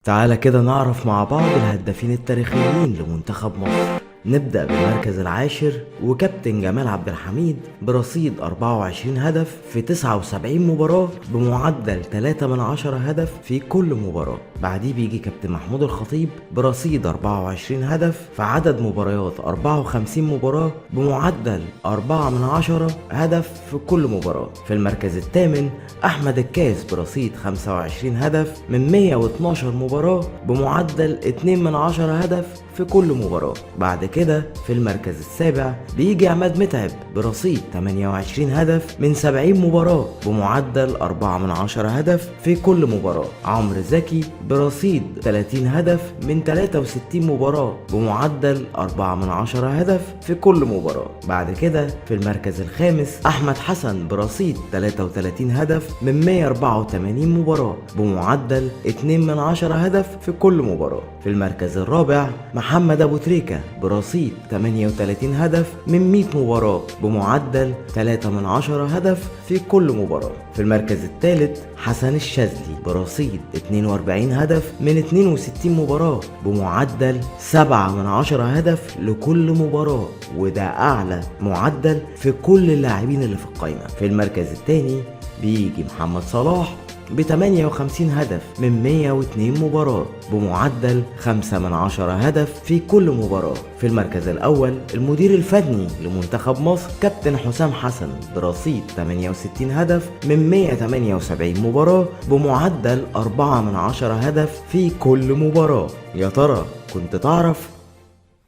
تعالى كده نعرف مع بعض الهدافين التاريخيين لمنتخب مصر. نبدأ بالمركز العاشر وكابتن جمال عبد الحميد برصيد 24 هدف في 79 مباراة بمعدل 3 من 10 هدف في كل مباراة. بعديه بيجي كابتن محمود الخطيب برصيد 24 هدف في عدد مباريات 54 مباراة بمعدل 4 من 10 هدف في كل مباراة. في المركز الثامن أحمد الكاس برصيد 25 هدف من 112 مباراة بمعدل 2 من 10 هدف في كل مباراة. بعد كده في المركز السابع بيجي عماد متعب برصيد 28 هدف من 70 مباراة بمعدل 4 من 10 هدف في كل مباراة. عمرو زكي برصيد 30 هدف من 63 مباراة بمعدل 4 من 10 هدف في كل مباراة. بعد كده في المركز الخامس أحمد حسن برصيد 33 هدف من 184 مباراة بمعدل 2 من 10 هدف في كل مباراة. في المركز الرابع محمد أبو تريكة برصيد 38 هدف من 100 مباراة بمعدل 3 من 10 هدف في كل مباراة. في المركز الثالث حسن الشاذلي برصيد 42 هدف من 62 مباراة بمعدل 7 من 10 هدف لكل مباراة، وده أعلى معدل في كل اللاعبين اللي في القائمة. في المركز الثاني بيجي محمد صلاح ب 58 هدف من 102 مباراة بمعدل 5 من 10 هدف في كل مباراة. في المركز الأول المدير الفني لمنتخب مصر كابتن حسام حسن برصيد 68 هدف من 178 مباراة بمعدل 4 من 10 هدف في كل مباراة. يا ترى كنت تعرف